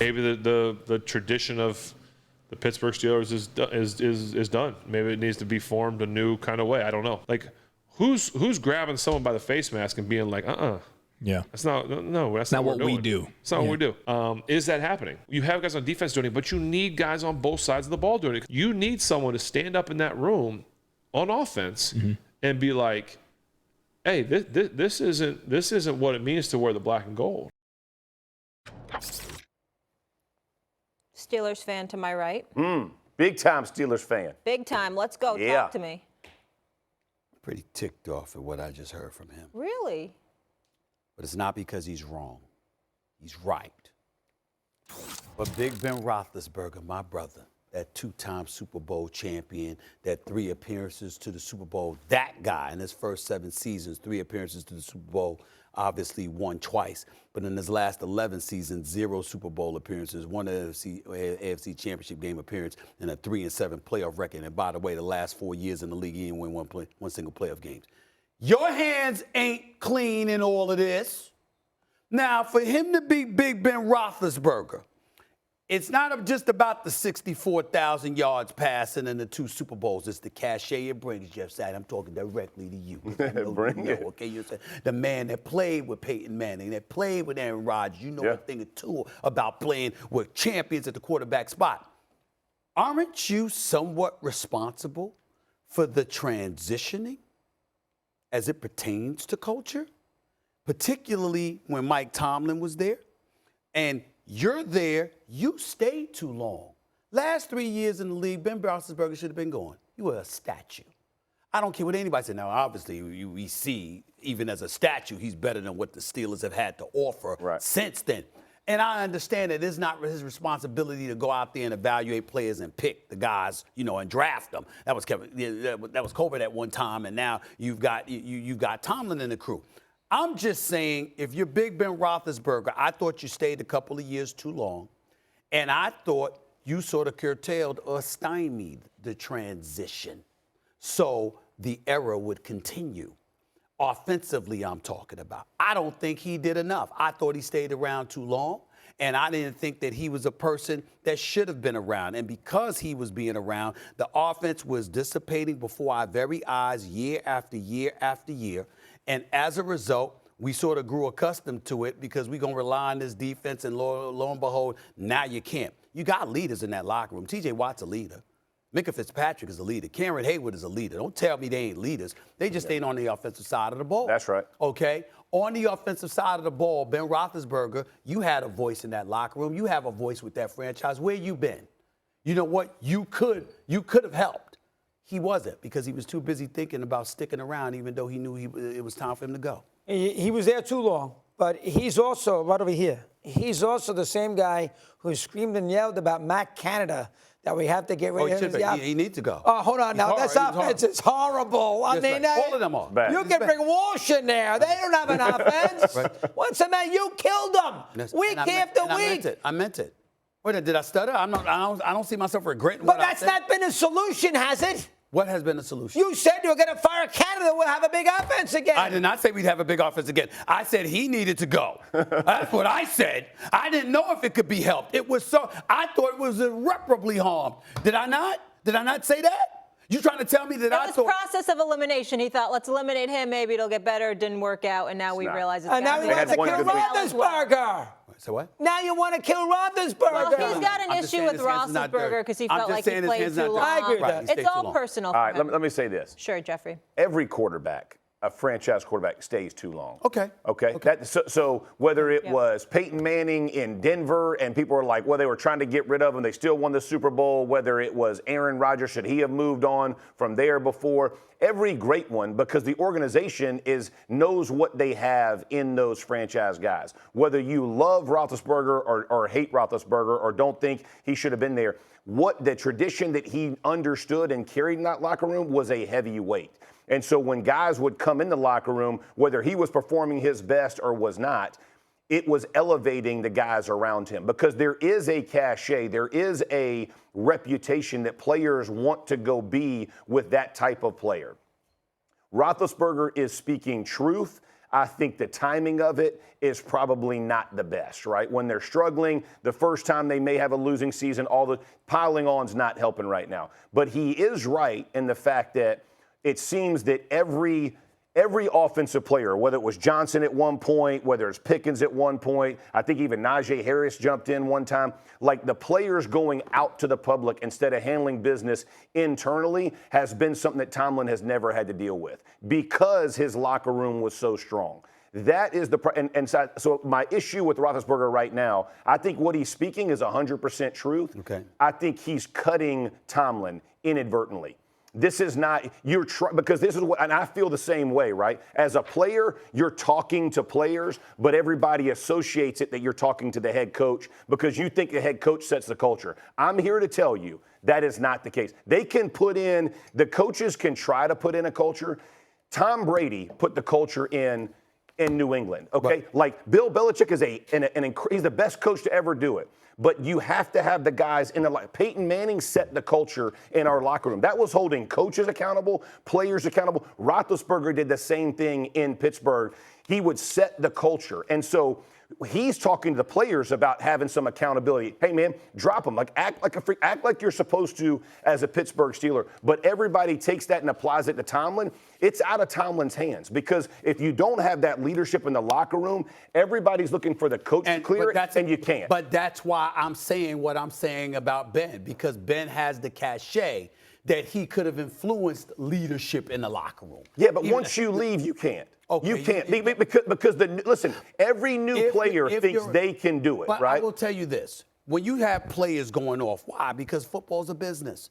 Maybe the tradition of the Pittsburgh Steelers is done. Maybe it needs to be formed a new kind of way. I don't know. Like, who's grabbing someone by the face mask and being like, Yeah. That's not what we do. It's not what we do. Is that happening? You have guys on defense doing it, but you need guys on both sides of the ball doing it. You need someone to stand up in that room on offense and be like, hey, this isn't what it means to wear the black and gold. Steelers fan to my right. Big time Steelers fan. Big time. Let's go. Yeah. Talk to me. Pretty ticked off at what I just heard from him. Really? But it's not because he's wrong. He's right. But Big Ben Roethlisberger, my brother, that two-time Super Bowl champion, that 3 appearances to the Super Bowl, that guy in his first 7 seasons, 3 appearances to the Super Bowl, obviously won twice. But in his last 11 seasons, 0 Super Bowl appearances, 1 AFC Championship game appearance, and a 3-7 playoff record. And by the way, the last 4 years in the league, he didn't win one single playoff game. Your hands ain't clean in all of this. Now, for him to be Big Ben Roethlisberger, it's not just about the 64,000 yards passing and the 2 Super Bowls. It's the cachet it brings, Jeff Saturday. I'm talking directly to you. Bring it. Okay, you're the man that played with Peyton Manning, that played with Aaron Rodgers. You know a thing or two about playing with champions at the quarterback spot. Aren't you somewhat responsible for the transitioning as it pertains to culture, particularly when Mike Tomlin was there? And you're there, you stayed too long. Last 3 years in the league, Ben Roethlisberger should have been gone. You were a statue. I don't care what anybody said. Now, obviously, we see, even as a statue, he's better than what the Steelers have had to offer since then. And I understand that it's not his responsibility to go out there and evaluate players and pick the guys, and draft them. That was COVID at one time, and now you've got Tomlin in the crew. I'm just saying, if you're Big Ben Roethlisberger, I thought you stayed a couple of years too long, and I thought you sort of curtailed or stymied the transition so the era would continue. Offensively, I'm talking about. I don't think he did enough. I thought he stayed around too long, and I didn't think that he was a person that should have been around. And because he was being around, the offense was dissipating before our very eyes year after year after year. And as a result, we sort of grew accustomed to it because we're going to rely on this defense, and lo and behold, now you can't. You got leaders in that locker room. T.J. Watt's a leader. Minka Fitzpatrick is a leader. Cameron Hayward is a leader. Don't tell me they ain't leaders. They just ain't on the offensive side of the ball. That's right. Okay? On the offensive side of the ball, Ben Roethlisberger, you had a voice in that locker room. You have a voice with that franchise. Where you been? You know what? You could have helped. He wasn't, because he was too busy thinking about sticking around, even though he knew it was time for him to go. He was there too long, but he's also, right over here, he's also the same guy who screamed and yelled about Matt Canada that we have to get rid of him. He needs to go. Oh, hold on now. That's offense. It's horrible. I mean, all of them are. Bad. You can bring Walsh in there. They don't have an offense. What's the matter? You killed them week after week. I meant it. Wait, did I stutter? I don't see myself regretting But what I that's said. not been a solution, has it? What has been the solution? You said you were going to fire Canada. We'll have a big offense again. I did not say we'd have a big offense again. I said he needed to go. That's what I said. I didn't know if it could be helped. I thought it was irreparably harmed. Did I not? Did I not say that? You trying to tell me that I thought? It was process of elimination. He thought, let's eliminate him. Maybe it'll get better. It didn't work out, and now we realize it's. And now he wants to kill Roethlisberger. So what? Now you want to kill Roethlisberger. Well, he's got an issue with Roethlisberger because he felt like he played too long. I agree with that. It's all personal. All right, let me say this. Sure, Jeffrey. Every quarterback, a franchise quarterback, stays too long. Okay. So whether it was Peyton Manning in Denver and people were like, well, they were trying to get rid of him, they still won the Super Bowl, whether it was Aaron Rodgers, should he have moved on from there before? Every great one, because the organization knows what they have in those franchise guys. Whether you love Roethlisberger or hate Roethlisberger or don't think he should have been there, what the tradition that he understood and carried in that locker room was a heavy weight. And so when guys would come in the locker room, whether he was performing his best or was not, it was elevating the guys around him, because there is a cachet, there is a reputation that players want to go be with that type of player. Roethlisberger is speaking truth. I think the timing of it is probably not the best, right? When they're struggling, the first time they may have a losing season, all the piling on's not helping right now. But he is right in the fact that it seems that every offensive player, whether it was Johnson at one point, whether it's Pickens at one point, I think even Najee Harris jumped in one time, like the players going out to the public instead of handling business internally has been something that Tomlin has never had to deal with because his locker room was so strong. That is so my issue with Roethlisberger right now, I think what he's speaking is 100% truth. Okay. I think he's cutting Tomlin inadvertently. This is not, because this is what, and I feel the same way, right? As a player, you're talking to players, but everybody associates it that you're talking to the head coach because you think the head coach sets the culture. I'm here to tell you that is not the case. The coaches can try to put in a culture. Tom Brady put the culture in New England, okay? Like Bill Belichick is he's the best coach to ever do it. But you have to have the guys in the – Peyton Manning set the culture in our locker room. That was holding coaches accountable, players accountable. Roethlisberger did the same thing in Pittsburgh. He would set the culture. And so he's talking to the players about having some accountability. Hey, man, drop them. Like, act like a freak. Act like you're supposed to as a Pittsburgh Steeler. But everybody takes that and applies it to Tomlin. It's out of Tomlin's hands because if you don't have that leadership in the locker room, everybody's looking for the coach to clear it, and you can't. But that's why I'm saying what I'm saying about Ben, because Ben has the cachet that he could have influenced leadership in the locker room. Yeah, but once you leave, you can't. Okay, you can't because listen, every new player thinks they can do it, but right? I will tell you this. When you have players going off, why? Because football's a business.